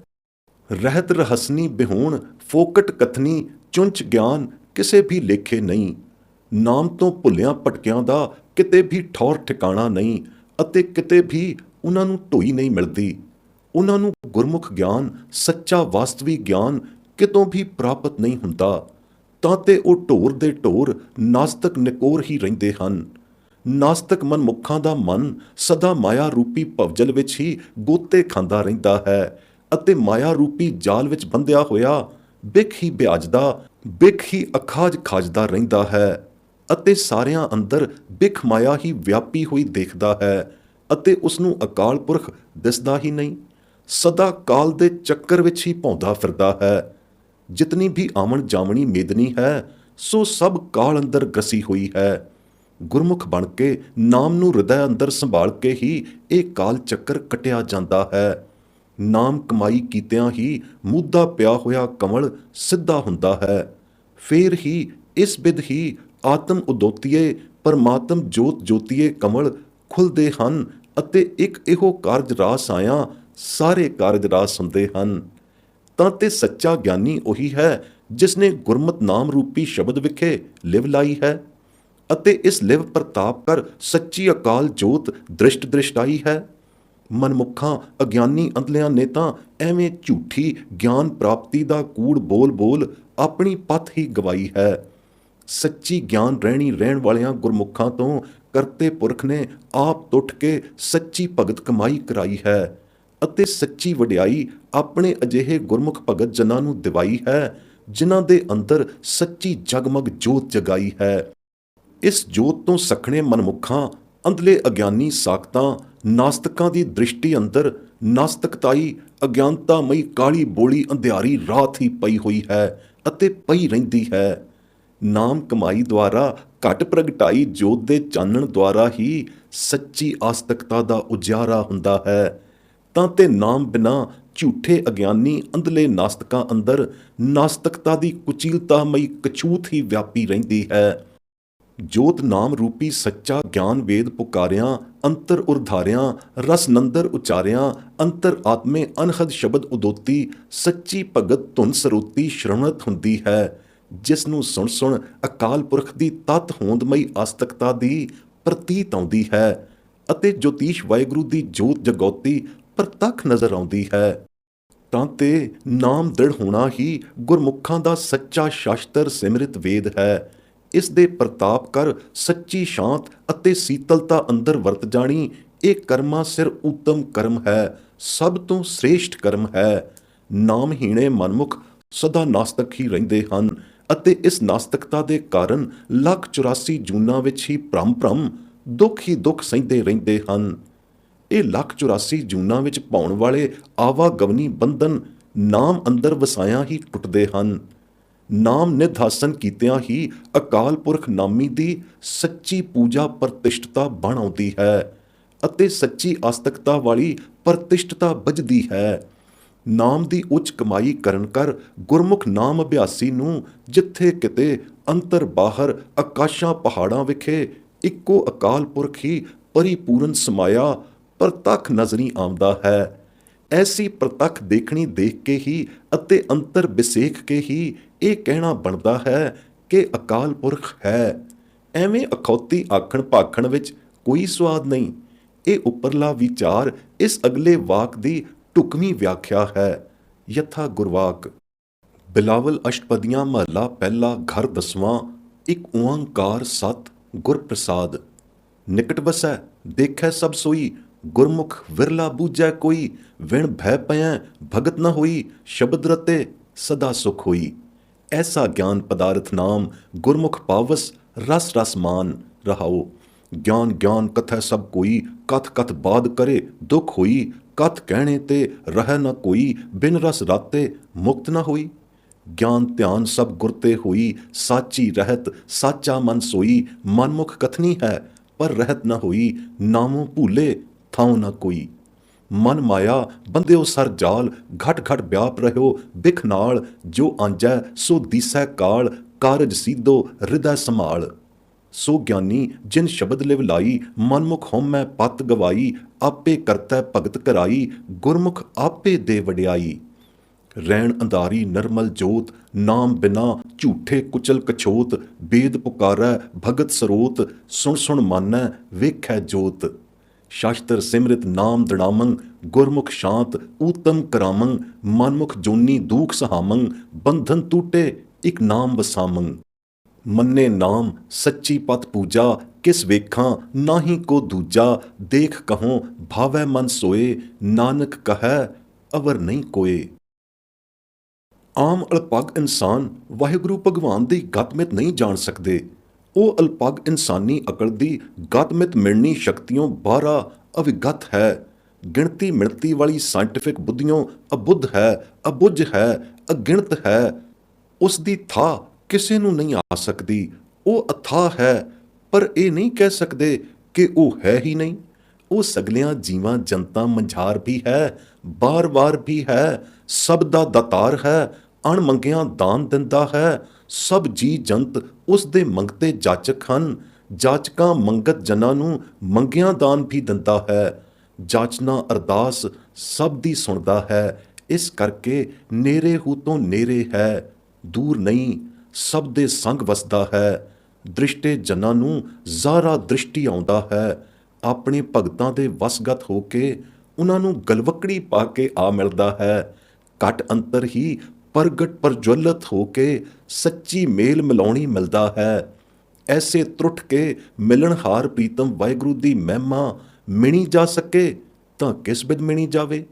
ਰਹਿਤ ਰਹਸਨੀ ਬਿਹੂਣ ਫੋਕਟ ਕਥਨੀ ਚੁੰਚ ਗਿਆਨ ਕਿਸੇ ਵੀ ਲੇਖੇ ਨਹੀਂ। ਨਾਮ ਤੋਂ ਭੁੱਲਿਆਂ ਭਟਕਿਆਂ ਦਾ ਕਿਤੇ ਵੀ ਠੌਰ ਠਿਕਾਣਾ ਨਹੀਂ ਅਤੇ ਕਿਤੇ ਵੀ ਉਹਨਾਂ ਨੂੰ ਢੋਈ ਨਹੀਂ ਮਿਲਦੀ। ਉਹਨਾਂ ਨੂੰ ਗੁਰਮੁਖ ਗਿਆਨ ਸੱਚਾ ਵਾਸਤਵੀ ਗਿਆਨ ਕਿਤੋਂ ਵੀ ਪ੍ਰਾਪਤ ਨਹੀਂ ਹੁੰਦਾ। ਤਾਂ ਤੇ ਉਹ ਢੋਰ ਦੇ ਢੋਰ ਨਾਸਤਕ ਨਿਕੋਰ ਹੀ ਰਹਿੰਦੇ ਹਨ। ਨਾਸਤਕ ਮਨਮੁੱਖਾਂ ਦਾ ਮਨ ਸਦਾ ਮਾਇਆ ਰੂਪੀ ਭਵਜਲ ਵਿੱਚ ਹੀ ਗੋਤੇ ਖਾਂਦਾ ਰਹਿੰਦਾ ਹੈ ਅਤੇ ਮਾਇਆ ਰੂਪੀ ਜਾਲ ਵਿੱਚ ਬੰਧਿਆ ਹੋਇਆ ਬਿਖ ਹੀ ਬਿਆਜਦਾ, ਬਿਖ ਹੀ ਅਖਾਜ ਖਾਜਦਾ ਰਹਿੰਦਾ ਹੈ ਅਤੇ ਸਾਰਿਆਂ ਅੰਦਰ ਬਿਖ ਮਾਇਆ ਹੀ ਵਿਆਪੀ ਹੋਈ ਦੇਖਦਾ ਹੈ ਅਤੇ ਉਸ ਨੂੰ ਅਕਾਲ ਪੁਰਖ ਦਿਸਦਾ ਹੀ ਨਹੀਂ। ਸਦਾ ਕਾਲ ਦੇ ਚੱਕਰ ਵਿੱਚ ਹੀ ਭੌਂਦਾ ਫਿਰਦਾ ਹੈ। ਜਿਤਨੀ ਵੀ ਆਵਣ ਜਾਵਣੀ ਮੇਦਨੀ ਹੈ, ਸੋ ਸਭ ਕਾਲ ਅੰਦਰ ਗਸੀ ਹੋਈ ਹੈ। ਗੁਰਮੁਖ ਬਣ ਕੇ ਨਾਮ ਨੂੰ ਹਿਰਦੈ ਅੰਦਰ ਸੰਭਾਲ ਕੇ ਹੀ ਇਹ ਕਾਲ ਚੱਕਰ ਕੱਟਿਆ ਜਾਂਦਾ ਹੈ। ਨਾਮ ਕਮਾਈ ਕੀਤਿਆਂ ਹੀ ਮੁੱਦਾ ਪਿਆ ਹੋਇਆ ਕਮਲ ਸਿੱਧਾ ਹੁੰਦਾ ਹੈ। ਫੇਰ ਹੀ ਇਸ ਬਿਧ ਹੀ ਆਤਮ ਉਦੋਤੀਏ ਪਰਮਾਤਮ ਜੋਤ ਜੋਤੀਏ ਕਮਲ ਖੁੱਲ੍ਹਦੇ ਹਨ ਅਤੇ ਇੱਕ ਇਹੋ ਕਾਰਜ ਰਾਸ ਆਇਆ ਸਾਰੇ ਕਾਰਜ ਰਾਸ ਹੁੰਦੇ ਹਨ। ਤਾਂ ਤੇ ਸੱਚਾ ਗਿਆਨੀ ਉਹੀ ਹੈ ਜਿਸ ਨੇ ਗੁਰਮਤਿ ਨਾਮ ਰੂਪੀ ਸ਼ਬਦ ਵਿਖੇ ਲਿਵ ਲਾਈ ਹੈ ਅਤੇ ਇਸ ਲਿਵ ਪ੍ਰਤਾਪ ਕਰ ਸੱਚੀ ਅਕਾਲ ਜੋਤ ਦ੍ਰਿਸ਼ਟ ਦ੍ਰਿਸ਼ਟਾਈ ਹੈ। ਮਨਮੁੱਖਾਂ ਅਗਿਆਨੀ ਅੰਧਲਿਆਂ ਨੇ ਤਾਂ ਐਵੇਂ ਝੂਠੀ ਗਿਆਨ ਪ੍ਰਾਪਤੀ ਦਾ ਕੂੜ ਬੋਲ ਬੋਲ ਆਪਣੀ ਪੱਥ ਹੀ ਗਵਾਈ ਹੈ। ਸੱਚੀ ਗਿਆਨ ਰਹਿਣੀ ਰਹਿਣ ਵਾਲਿਆਂ ਗੁਰਮੁੱਖਾਂ ਤੋਂ ਕਰਤੇ ਪੁਰਖ ਨੇ ਆਪ ਟੁੱਟ ਕੇ ਸੱਚੀ ਭਗਤ ਕਮਾਈ ਕਰਾਈ ਹੈ ਅਤੇ ਸੱਚੀ ਵਡਿਆਈ ਆਪਣੇ ਅਜਿਹੇ ਗੁਰਮੁਖ ਭਗਤ ਜਨਾਂ ਨੂੰ ਦਿਵਾਈ ਹੈ ਜਿਨ੍ਹਾਂ ਦੇ ਅੰਦਰ ਸੱਚੀ ਜਗਮਗ ਜੋਤ ਜਗਾਈ ਹੈ। ਇਸ ਜੋਤ ਤੋਂ ਸਖਣੇ ਮਨਮੁੱਖਾਂ ਅੰਧਲੇ ਅਗਿਆਨੀ ਸਾਖਤਾਂ ਨਾਸਤਕਾਂ ਦੀ ਦ੍ਰਿਸ਼ਟੀ ਅੰਦਰ ਨਾਸਤਕਤਾਈ ਅਗਿਆਨਤਾਮਈ ਕਾਲੀ ਬੋਲੀ ਅੰਧਿਆਰੀ ਰਾਤ ਹੀ ਪਈ ਹੋਈ ਹੈ ਅਤੇ ਪਈ ਰਹਿੰਦੀ ਹੈ। ਨਾਮ ਕਮਾਈ ਦੁਆਰਾ ਘਟ ਪ੍ਰਗਟਾਈ ਜੋਤ ਦੇ ਚਾਨਣ ਦੁਆਰਾ ਹੀ ਸੱਚੀ ਆਸਤਕਤਾ ਦਾ ਉਜਿਆਰਾ ਹੁੰਦਾ ਹੈ। ਤਾਂ ਤੇ ਨਾਮ ਬਿਨਾਂ ਝੂਠੇ ਅਗਿਆਨੀ ਅੰਧਲੇ ਨਾਸਤਕਾਂ ਅੰਦਰ ਨਾਸਤਕਤਾ ਦੀ ਕੁਚੀਲਤਾਮਈ ਕਛੂਤ ਹੀ ਵਿਆਪੀ ਰਹਿੰਦੀ ਹੈ। ਜੋਤ ਨਾਮ ਰੂਪੀ ਸੱਚਾ ਗਿਆਨ ਵੇਦ ਪੁਕਾਰਿਆਂ ਅੰਤਰ ਉਰਧਾਰਿਆਂ ਰਸ ਨੰਦਰ ਉਚਾਰਿਆਂ ਅੰਤਰ ਆਤਮੇ ਅਨਹਦ ਸ਼ਬਦ ਉਦੋਤੀ ਸੱਚੀ ਭਗਤ ਧੁਨ ਸਰੋਤੀ ਸ਼ਰਵਣਤ ਹੁੰਦੀ ਹੈ, ਜਿਸ ਨੂੰ ਸੁਣ ਸੁਣ ਅਕਾਲ ਪੁਰਖ ਦੀ ਤਤ ਹੋਂਦਮਈ ਆਸਤਕਤਾ ਦੀ ਪ੍ਰਤੀਤ ਆਉਂਦੀ ਹੈ ਅਤੇ ਜੋਤੀਸ਼ ਵਾਹਿਗੁਰੂ ਦੀ ਜੋਤ ਜਗੌਤੀ ਪ੍ਰਤੱਖ ਨਜ਼ਰ ਆਉਂਦੀ ਹੈ। ਤਾਂ ਤੇ ਨਾਮ ਦ੍ਰਿੜ ਹੋਣਾ ਹੀ ਗੁਰਮੁਖਾਂ ਦਾ ਸੱਚਾ ਸ਼ਾਸਤਰ ਸਿਮਰਿਤ ਵੇਦ ਹੈ। ਇਸ ਦੇ ਪ੍ਰਤਾਪ ਕਰ ਸੱਚੀ ਸ਼ਾਂਤ ਅਤੇ ਸੀਤਲਤਾ ਅੰਦਰ ਵਰਤ ਜਾਣੀ ਇਹ ਕਰਮਾਂ ਸਿਰ ਉੱਤਮ ਕਰਮ ਹੈ, ਸਭ ਤੋਂ ਸ੍ਰੇਸ਼ਟ ਕਰਮ ਹੈ। ਨਾਮਹੀਣੇ ਮਨਮੁਖ ਸਦਾ ਨਾਸਤਕ ਹੀ ਰਹਿੰਦੇ ਹਨ ਅਤੇ ਇਸ ਨਾਸਤਕਤਾ ਦੇ ਕਾਰਨ 184 ਜੂਨਾਂ ਵਿੱਚ ਹੀ ਭ੍ਰਮ ਦੁੱਖ ਹੀ ਦੁੱਖ ਸਹਿੰਦੇ ਰਹਿੰਦੇ ਹਨ। ਇਹ 184 ਜੂਨਾਂ ਵਿੱਚ ਪਾਉਣ ਵਾਲੇ ਆਵਾਗਮਨੀ ਬੰਧਨ ਨਾਮ ਅੰਦਰ ਵਸਾਇਆਂ ਹੀ ਟੁੱਟਦੇ ਹਨ। ਨਾਮ ਨਿਧਾਸਨ ਕੀਤਿਆਂ ਹੀ ਅਕਾਲ ਪੁਰਖ ਨਾਮੀ ਦੀ ਸੱਚੀ ਪੂਜਾ ਪ੍ਰਤਿਸ਼ਠਤਾ ਬਣ ਆਉਂਦੀ ਹੈ ਅਤੇ ਸੱਚੀ ਆਸਤਕਤਾ ਵਾਲੀ ਪ੍ਰਤਿਸ਼ਠਤਾ ਬੱਝਦੀ ਹੈ। ਨਾਮ ਦੀ ਉੱਚ ਕਮਾਈ ਕਰਨ ਕਰ ਗੁਰਮੁਖ ਨਾਮ ਅਭਿਆਸੀ ਨੂੰ ਜਿੱਥੇ ਕਿਤੇ ਅੰਤਰ ਬਾਹਰ ਆਕਾਸ਼ਾਂ ਪਹਾੜਾਂ ਵਿਖੇ ਇੱਕੋ ਅਕਾਲ ਪੁਰਖ ਹੀ ਪਰਿਪੂਰਨ ਸਮਾਇਆ ਪ੍ਰਤੱਖ ਨਜ਼ਰੀ ਆਉਂਦਾ ਹੈ। ਐਸੀ ਪ੍ਰਤੱਖ ਦੇਖਣੀ ਦੇਖ ਕੇ ਹੀ ਅਤੇ ਅੰਤਰ ਵਿਸੇਖ ਕੇ ਹੀ ਇਹ ਕਹਿਣਾ ਬਣਦਾ ਹੈ ਕਿ ਅਕਾਲ ਪੁਰਖ ਹੈ। ਐਵੇਂ ਅਖੌਤੀ ਆਖਣ ਭਾਖਣ ਵਿੱਚ ਕੋਈ ਸਵਾਦ ਨਹੀਂ। ਇਹ ਉੱਪਰਲਾ ਵਿਚਾਰ ਇਸ ਅਗਲੇ ਵਾਕ ਦੀ ਢੁਕਵੀਂ ਵਿਆਖਿਆ ਹੈ। ਯਥਾ ਗੁਰਵਾਕ। ਬਿਲਾਵਲ ਅਸ਼ਟਪਦੀਆਂ ਮਹੱਲਾ ਪਹਿਲਾ ਘਰ 10ਵਾਂ। ਇੱਕ ਓੰਕਾਰ ਸਤ ਗੁਰ ਪ੍ਰਸਾਦ। ਨਿਕਟ ਵਸੈ ਦੇਖੈ ਸਭ ਸੋਈ, ਗੁਰਮੁਖ ਵਿਰਲਾ ਬੂਝੈ ਕੋਈ। ਵਿਣ ਭੈ ਪਇਐ ਭਗਤ ਨ ਹੋਈ, ਸ਼ਬਦ ਰਤੇ ਸਦਾ ਸੁਖ ਹੋਈ। ਐਸਾ ਗਿਆਨ ਪਦਾਰਥ ਨਾਮ, ਗੁਰਮੁਖ ਪਾਵਸ ਰਸ ਰਸ ਮਾਨ। ਰਹਾਓ। ਗਿਆਨ ਗਿਆਨ ਕਥੈ ਸਭ ਕੋਈ, ਕਥ ਕਥ ਬਾਦ ਕਰੇ ਦੁਖ ਹੋਈ। ਕਥ ਕਹਿਣੇ ਤੇ ਰਹਿ ਨ ਕੋਈ, ਬਿਨ ਰਸ ਰਾਤੇ ਮੁਕਤ ਨ ਹੋਈ। ਗਿਆਨ ਧਿਆਨ ਸਭ ਗੁਰ ਤੇ ਹੋਈ, ਸਾਚੀ ਰਹਿਤ ਸਾਚਾ ਮਨ ਸੋਈ। ਮਨਮੁਖ ਕਥਨੀ ਹੈ ਪਰ ਰਹਿਤ ਨ ਹੋਈ, ਨਾਮੋਂ ਭੂਲੇ ਥਾਉ ਨ ਕੋਈ। ਮਨ ਮਾਇਆ ਬੰਦਿਓ ਸਰ ਜਾਲ, ਘਟ ਘਟ ਵਿਆਪ ਰਹਿਓ ਬਿਖ ਨਾਲ। ਜੋ ਆਂਜੈ ਸੋ ਦੀਸੈ ਕਾਲ, ਕਾਰਜ ਸੀਧੋ ਹਿਰਦੈ ਸੰਭਾਲ। ਸੋ ਗਿਆਨੀ ਜਿਨ ਸ਼ਬਦ ਲਿਵ ਲਾਈ, ਮਨਮੁਖ ਹਉਮੈ ਪਤ ਗਵਾਈ। ਆਪੇ ਕਰਤੈ ਭਗਤ ਕਰਾਈ, ਗੁਰਮੁਖ ਆਪੇ ਦੇ ਵਡਿਆਈ। ਰੈਣ ਅੰਧਾਰੀ ਨਿਰਮਲ ਜੋਤ, ਨਾਮ ਬਿਨਾ ਝੂਠੇ ਕੁਚਲ ਕਛੋਤ। ਬੇਦ ਪੁਕਾਰੈ ਭਗਤ ਸਰੋਤ, ਸੁਣ ਸੁਣ ਮਾਨੈ ਵੇਖੈ ਜੋਤ। ਸ਼ਾਸਤਰ ਸਿਮਰਿਤ ਨਾਮ ਦੜਾਮੰ, ਗੁਰਮੁਖ ਸ਼ਾਂਤ ਊਤਮ ਕਰਾਮੰ। ਮਨਮੁਖ ਜੋਨੀ ਦੂਖ ਸਹਾਮੰ, ਬੰਧਨ ਟੂਟੇ ਇਕ ਨਾਮ ਵਸਾਮੰ। ਮੰਨੇ ਨਾਮ ਸੱਚੀ ਪਤ ਪੂਜਾ, ਕਿਸ ਵੇਖਾਂ ਨਾਹੀ ਕੋ ਦੂਜਾ। ਦੇਖ ਕਹੋਂ ਭਾਵੈ ਮਨ ਸੋਏ, ਨਾਨਕ ਕਹੈ ਅਵਰ ਨਹੀਂ ਕੋਏ। ਆਮ ਅਲਪੱਗ ਇਨਸਾਨ ਵਾਹਿਗੁਰੂ ਭਗਵਾਨ ਦੀ ਗਤਮਿਤ ਨਹੀਂ ਜਾਣ ਸਕਦੇ। ਉਹ ਅਲਪੱਗ ਇਨਸਾਨੀ ਅਕਲ ਦੀ ਗਤਮਿਤ ਮਿਲਣੀ ਸ਼ਕਤੀਓਂ ਬਾਹਰਾ ਅਵਿਗਤ ਹੈ। ਗਿਣਤੀ ਮਿਣਤੀ ਵਾਲੀ ਸਾਇੰਟੀਫਿਕ ਬੁੱਧੀਓਂ ਅਬੁੱਧ ਹੈ, ਅਬੁੱਝ ਹੈ, ਅਗਿਣਤ ਹੈ। ਉਸ ਦੀ ਥਾਂ ਕਿਸੇ ਨੂੰ ਨਹੀਂ ਆ ਸਕਦੀ। ਉਹ ਅਥਾਹ ਹੈ, ਪਰ ਇਹ ਨਹੀਂ ਕਹਿ ਸਕਦੇ ਕਿ ਉਹ ਹੈ ਹੀ ਨਹੀਂ। ਉਹ ਸਗਲਿਆਂ ਜੀਵਾਂ ਜਨਤਾ ਮੰਝਾਰ ਵੀ ਹੈ, ਬਾਰ-ਬਾਰ ਵੀ ਹੈ, ਸਭ ਦਾ ਦਾਤਾਰ ਹੈ, ਅਣਮੰਗਿਆਂ ਦਾਨ ਦਿੰਦਾ ਹੈ। ਸਭ ਜੀ ਜੰਤ ਉਸ ਦੇ ਮੰਗਤੇ ਜਾਚਕ ਹਨ। ਜਾਚਕਾਂ ਮੰਗਤ ਜਨਾਂ ਨੂੰ ਮੰਗਿਆਂ ਦਾਨ ਵੀ ਦਿੰਦਾ ਹੈ। ਜਾਚਨਾ ਅਰਦਾਸ ਸਭ ਦੀ ਸੁਣਦਾ ਹੈ। ਇਸ ਕਰਕੇ ਨੇਰੇ ਹੂ ਤੋਂ ਨੇਰੇ ਹੈ, ਦੂਰ ਨਹੀਂ, ਸਭ ਦੇ ਸੰਗ ਵਸਦਾ ਹੈ। ਦ੍ਰਿਸ਼ਟੇ ਜਨਾਂ ਨੂੰ ਜ਼ਾਰਾ ਦ੍ਰਿਸ਼ਟੀ ਆਉਂਦਾ ਹੈ। ਆਪਣੇ ਭਗਤਾਂ ਦੇ ਵਸਗਤ ਹੋ ਕੇ ਉਹਨਾਂ ਨੂੰ ਗਲਵਕੜੀ ਪਾ ਕੇ ਆ ਮਿਲਦਾ ਹੈ। ਘਟ ਅੰਤਰ ਹੀ ਪ੍ਰਗਟ ਪ੍ਰਜਵਲਿਤ ਹੋ ਕੇ ਸੱਚੀ ਮੇਲ ਮਿਲਾਉਣੀ ਮਿਲਦਾ ਹੈ। ਐਸੇ ਤਰੁੱਠ ਕੇ ਮਿਲਣਹਾਰ ਪ੍ਰੀਤਮ ਵਾਹਿਗੁਰੂ ਦੀ ਮਹਿਮਾ ਮਿਣੀ ਜਾ ਸਕੇ ਤਾਂ ਕਿਸ ਬਿਧ ਮਿਣੀ ਜਾਵੇ।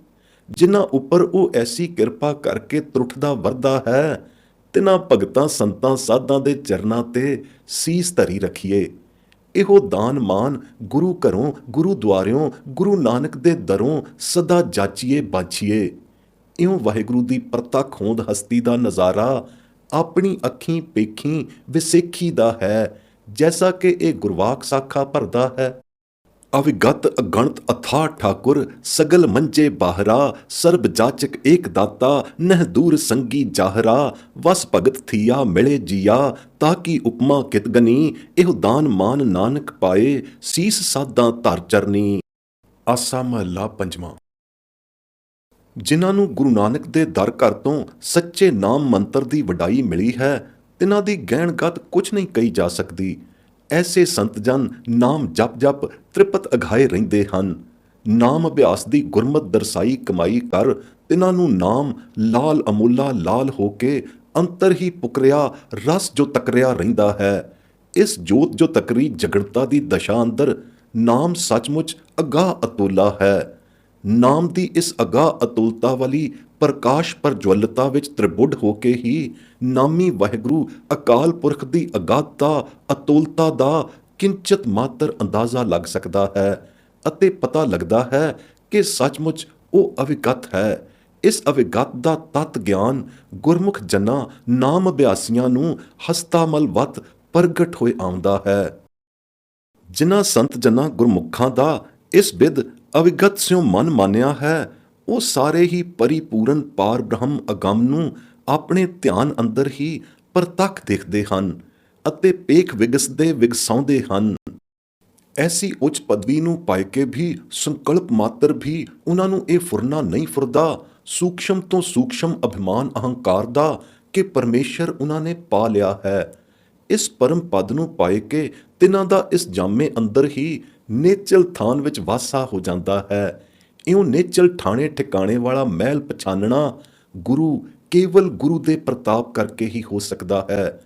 ਜਿਨ੍ਹਾਂ ਉੱਪਰ ਉਹ ਐਸੀ ਕਿਰਪਾ ਕਰਕੇ ਤਰੁੱਠਦਾ ਵਰਦਾ ਹੈ, ਤਿਨਾਂ ਭਗਤਾਂ ਸੰਤਾਂ ਸਾਧਾਂ ਦੇ ਚਰਨਾਂ ਤੇ ਸੀਸ ਧਰੀ ਰੱਖੀਏ। ਇਹੋ ਦਾਨ ਮਾਨ ਗੁਰੂ ਘਰੋਂ, ਗੁਰੂ ਦੁਆਰਿਓਂ, ਗੁਰੂ ਨਾਨਕ ਦੇ ਦਰੋਂ ਸਦਾ ਜਾਚੀਏ ਬਾਛੀਏ। ਇਉਂ ਵਾਹਿਗੁਰੂ ਦੀ ਪ੍ਰਤੱਖ ਹੋਂਦ ਹਸਤੀ ਦਾ ਨਜ਼ਾਰਾ ਆਪਣੀ ਅੱਖੀਂ ਪੇਖੀਂ ਵਿਸੇਖੀ ਦਾ ਹੈ, ਜੈਸਾ ਕਿ ਇਹ ਗੁਰਵਾਕ ਸਾਖਾ ਭਰਦਾ ਹੈ। ਅਵਿਗਤ ਅਗਣਤ ਅਥਾਹ ਠਾਕੁਰ, ਸਗਲ ਮੰਜੇ ਬਾਹਰਾ। ਸਰਬ ਜਾਚਕ ਏਕ ਦਾਤਾ, ਨਹਿ ਦੂਰ ਸੰਗੀ ਜਾਹਰਾ। ਵਸ ਭਗਤ ਥੀਆ ਮਿਲੇ ਜੀਆ, ਤਾਕੀ ਉਪਮਾ ਕਿਤ ਗਨੀ। ਇਹੋ ਦਾਨ ਮਾਨ ਨਾਨਕ ਪਾਏ, ਸੀਸ ਸਾਧਾਂ ਧਰ ਚਰਨੀ। ਆਸਾ ਮਹੱਲਾ ਪੰਜਵਾਂ। ਜਿਨ੍ਹਾਂ ਨੂੰ ਗੁਰੂ ਨਾਨਕ ਦੇ ਦਰ ਘਰ ਤੋਂ ਸੱਚੇ ਨਾਮ ਮੰਤਰ ਦੀ ਵਡਾਈ ਮਿਲੀ ਹੈ, ਤਿਨਾਂ ਦੀ ਗਹਿਣਗਤ ਕੁਝ ਨਹੀਂ ਕਹੀ ਜਾ ਸਕਦੀ। ਐਸੇ ਸੰਤ ਜਨ ਨਾਮ ਜਪ ਜਪ ਤ੍ਰਿਪਤ ਅਘਾਏ ਰਹਿੰਦੇ ਹਨ। ਨਾਮ ਅਭਿਆਸ ਦੀ ਗੁਰਮਤ ਦਰਸਾਈ ਕਮਾਈ ਕਰ ਤਿਨਾਂ ਨੂੰ ਨਾਮ ਲਾਲ ਅਮੁੱਲਾ ਲਾਲ ਹੋ ਕੇ ਅੰਤਰ ਹੀ ਪੁਕਰਿਆ ਰਸ ਜੋ ਤਕਰਿਆ ਰਹਿੰਦਾ ਹੈ। ਇਸ ਜੋਤ ਜੋ ਤਕਰੀ ਜਗਣਤਾ ਦੀ ਦਸ਼ਾ ਅੰਦਰ ਨਾਮ ਸੱਚਮੁੱਚ ਅਗਾਹ ਅਤੁੱਲਾ ਹੈ। ਨਾਮ ਦੀ ਇਸ ਅਗਾਹ ਅਤੁਲਤਾ ਵਾਲੀ ਪ੍ਰਕਾਸ਼ ਪ੍ਰਜਵਲਤਾ ਵਿੱਚ ਤ੍ਰਿਬੁੱਧ ਹੋ ਕੇ ਹੀ ਨਾਮੀ ਵਾਹਿਗੁਰੂ ਅਕਾਲ ਪੁਰਖ ਦੀ ਅਗਾਧਤਾ ਅਤੁਲਤਾ ਦਾ ਕਿੰਚਿਤ ਮਾਤਰ ਅੰਦਾਜ਼ਾ ਲੱਗ ਸਕਦਾ ਹੈ ਅਤੇ ਪਤਾ ਲੱਗਦਾ ਹੈ ਕਿ ਸੱਚਮੁੱਚ ਉਹ ਅਵਿਗਤ ਹੈ। ਇਸ ਅਵਿਗਤ ਦਾ ਤਤ ਗਿਆਨ ਗੁਰਮੁਖ ਜਨਾਂ ਨਾਮ ਅਭਿਆਸੀਆਂ ਨੂੰ ਹਸਤਾਮਲਵਤ ਪ੍ਰਗਟ ਹੋਏ ਆਉਂਦਾ ਹੈ। ਜਿਨ੍ਹਾਂ ਸੰਤ ਜਨਾਂ ਗੁਰਮੁਖਾਂ ਦਾ ਇਸ ਬਿਧ ਅਵਿਗਤ ਸਿਉ ਮਨ ਮਾਨਿਆ ਹੈ, ਉਹ ਸਾਰੇ ਹੀ ਪਰਿਪੂਰਨ ਪਾਰ ਬ੍ਰਹਮ ਅਗੰਮ ਨੂੰ ਆਪਣੇ ਧਿਆਨ ਅੰਦਰ ਹੀ ਪ੍ਰਤੱਖ ਦੇਖਦੇ ਹਨ ਅਤੇ ਪੇਖ ਵਿਗਸਦੇ ਵਿਗਸਾਉਂਦੇ ਹਨ। ਐਸੀ ਉੱਚ ਪਦਵੀ ਨੂੰ ਪਾਇ ਕੇ ਵੀ ਸੰਕਲਪ ਮਾਤਰ ਵੀ ਉਹਨਾਂ ਨੂੰ ਇਹ ਫੁਰਨਾ ਨਹੀਂ ਫੁਰਦਾ, ਸੂਖਸ਼ਮ ਤੋਂ ਸੂਖਸ਼ਮ ਅਭਿਮਾਨ ਅਹੰਕਾਰ ਦਾ, ਕਿ ਪਰਮੇਸ਼ਰ ਉਹਨਾਂ ਨੇ ਪਾ ਲਿਆ ਹੈ। ਇਸ ਪਰਮ ਪਦ ਨੂੰ ਪਾਏ ਕੇ ਤਿਨਾਂ ਦਾ ਇਸ ਜਾਮੇ ਅੰਦਰ ਹੀ ਨੇਚਲ ਥਾਨ ਵਿੱਚ ਵਾਸਾ ਹੋ ਜਾਂਦਾ ਹੈ। ਇਉਂ ਨੇਚਲ ਠਾਣੇ ਠਿਕਾਣੇ ਵਾਲਾ ਮਹਿਲ ਪਛਾਨਣਾ ਗੁਰੂ ਕੇਵਲ ਗੁਰੂ ਦੇ ਪ੍ਰਤਾਪ ਕਰਕੇ ਹੀ ਹੋ ਸਕਦਾ ਹੈ।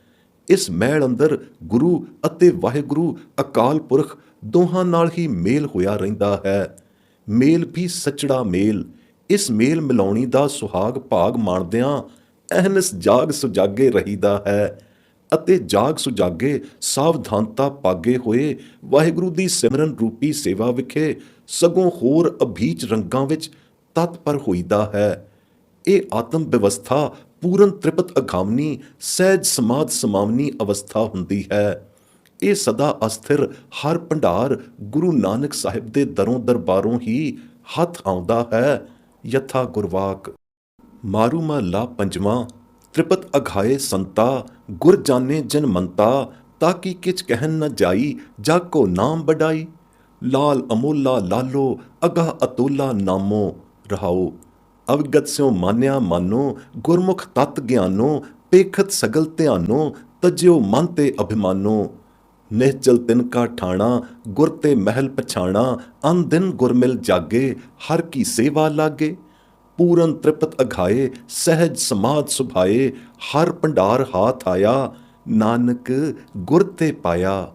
ਇਸ ਮਹਿਲ ਅੰਦਰ ਗੁਰੂ ਅਤੇ ਵਾਹਿਗੁਰੂ ਅਕਾਲ ਪੁਰਖ ਦੋਹਾਂ ਨਾਲ ਹੀ ਮੇਲ ਹੋਇਆ ਰਹਿੰਦਾ ਹੈ। ਮੇਲ ਵੀ ਸੱਚੜਾ ਮੇਲ। ਇਸ ਮੇਲ ਮਿਲਾਉਣੀ ਦਾ ਸੁਹਾਗ ਭਾਗ ਮਾਣਦਿਆਂ ਅਹਨਸ ਜਾਗ ਸੁਜਾਗੇ ਰਹੀਦਾ ਹੈ ਅਤੇ ਜਾਗ ਸੁਜਾਗੇ ਸਾਵਧਾਨਤਾ ਪਾਗੇ ਹੋਏ ਵਾਹਿਗੁਰੂ ਦੀ ਸਿਮਰਨ ਰੂਪੀ ਸੇਵਾ ਵਿਖੇ ਸਗੋਂ ਹੋਰ ਅਭੀਚ ਰੰਗਾਂ ਵਿੱਚ ਤਤਪਰ ਹੋਈਦਾ ਹੈ। ਇਹ ਆਤਮ ਵਿਵਸਥਾ ਪੂਰਨ ਤ੍ਰਿਪਤ ਅਗਾਮਨੀ ਸਹਿਜ ਸਮਾਧ ਸਮਾਵਨੀ ਅਵਸਥਾ ਹੁੰਦੀ ਹੈ। ਇਹ ਸਦਾ ਅਸਥਿਰ ਹਰ ਭੰਡਾਰ ਗੁਰੂ ਨਾਨਕ ਸਾਹਿਬ ਦੇ ਦਰੋਂ ਦਰਬਾਰੋਂ ਹੀ ਹੱਥ ਆਉਂਦਾ ਹੈ। ਯਥਾ ਗੁਰਵਾਕ। ਮਾਰੂ ਮਹੱਲਾ ਪੰਜਵਾਂ। ਤ੍ਰਿਪਤ ਅਘਾਏ ਸੰਤਾ ਗੁਰ ਜਾਣੇ ਜਨ ਮੰਤਾ ਤਾਕੀ ਕਿਛ ਕਹਿਨ ਨ ਜਾਈ ਜਾ ਕੋ ਨਾਮ ਬਡਾਈ। ਲਾਲ ਅਮੋਲਾ ਲਾਲੋ ਅਗਾ ਅਤੋਲਾ ਨਾਮੋ। ਰਹਾਓ। ਅਵਗਤ ਸਿਉ ਮਾਨਿਆ ਮਾਨੋ ਗੁਰਮੁਖ ਤਤ ਗਿਆਨੋ ਪੇਖਤ ਸਗਲ ਧਿਆਨੋ ਤਜਿਓ ਮਨ ਤੇ ਅਭਿਮਾਨੋ। ਨਿਹਚਲ ਤਿਨ ਕਾ ਠਾਣਾ ਗੁਰ ਤੇ ਮਹਿਲ ਪਛਾਣਾ ਅਨ ਦਿਨ ਗੁਰ ਮਿਲ ਜਾਗੇ ਹਰ ਕੀ ਸੇਵਾ ਲਾਗੇ। ਪੂਰਨ ਤ੍ਰਿਪਤ ਅਘਾਏ ਸਹਿਜ ਸਮਾਧ ਸੁਭਾਏ ਹਰ ਭੰਡਾਰ ਹਾਥ ਆਇਆ ਨਾਨਕ ਗੁਰ ਤੇ ਪਾਇਆ।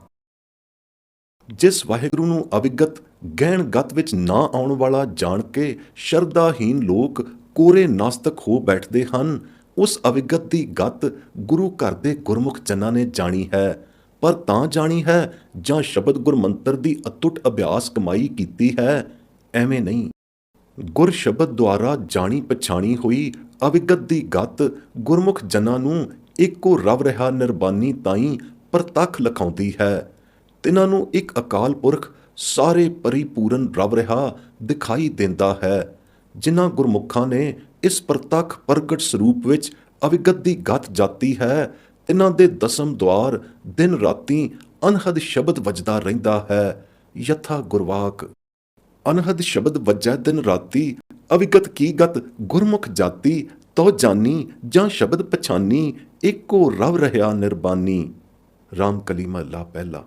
ਜਿਸ ਵਾਹਿਗੁਰੂ ਨੂੰ ਅਵਿਗਤ ਗਹਿਣ ਗਤ ਵਿੱਚ ਨਾ ਆਉਣ ਵਾਲਾ ਜਾਣ ਕੇ ਸ਼ਰਧਾਹੀਨ ਲੋਕ ਕੋਰੇ ਨਾਸਤਕ ਹੋ ਬੈਠਦੇ ਹਨ, ਉਸ ਅਵਿਗਤ ਦੀ ਗਤ ਗੁਰੂ ਘਰ ਦੇ ਗੁਰਮੁਖ ਜਨਾਂ ਨੇ ਜਾਣੀ ਹੈ। ਪਰ ਤਾਂ ਜਾਣੀ ਹੈ ਜਾਂ ਸ਼ਬਦ ਗੁਰਮੰਤਰ ਦੀ ਅਤੁੱਟ ਅਭਿਆਸ ਕਮਾਈ ਕੀਤੀ ਹੈ, ਐਵੇਂ ਨਹੀਂ। ਗੁਰ ਸ਼ਬਦ ਦੁਆਰਾ ਜਾਣੀ ਪਛਾਣੀ ਹੋਈ ਅਵਿਗਤ ਦੀ ਗਤ ਗੁਰਮੁਖ ਜਨਾਂ ਨੂੰ ਇੱਕੋ ਰਵ ਰਿਹਾ ਨਿਰਬਾਨੀ ਤਾਈਂ ਪ੍ਰਤੱਖ ਲਖਾਉਂਦੀ ਹੈ। ਤਿਨਾਂ ਨੂੰ ਇੱਕ ਅਕਾਲ ਪੁਰਖ ਸਾਰੇ ਪਰਿਪੂਰਨ ਰਵ ਰਿਹਾ ਦਿਖਾਈ ਦਿੰਦਾ ਹੈ। ਜਿਨ੍ਹਾਂ ਗੁਰਮੁਖਾਂ ਨੇ ਇਸ ਪ੍ਰਤੱਖ ਪ੍ਰਗਟ ਸਰੂਪ ਵਿੱਚ ਅਵਿਗਤ ਦੀ ਗਤ ਜਾਤੀ ਹੈ, ਤਿਨਾਂ ਦੇ ਦਸਮ ਦੁਆਰ ਦਿਨ ਰਾਤੀ ਅਨਹਦ ਸ਼ਬਦ ਵੱਜਦਾ ਰਹਿੰਦਾ ਹੈ। ਯਥਾ ਗੁਰਵਾਕ। ਅਨਹਦ ਸ਼ਬਦ ਵੱਜੈ ਦਿਨ ਰਾਤੀ ਅਵਿਗਤ ਕੀ ਗਤ ਗੁਰਮੁਖ ਜਾਤੀ ਤੋ ਜਾਨੀ ਜਾਂ ਸ਼ਬਦ ਪਛਾਨੀ ਇੱਕੋ ਰਵ ਰਿਹਾ ਨਿਰਬਾਨੀ। ਰਾਮ ਕਲੀ ਮਹੱਲਾ ਪਹਿਲਾ।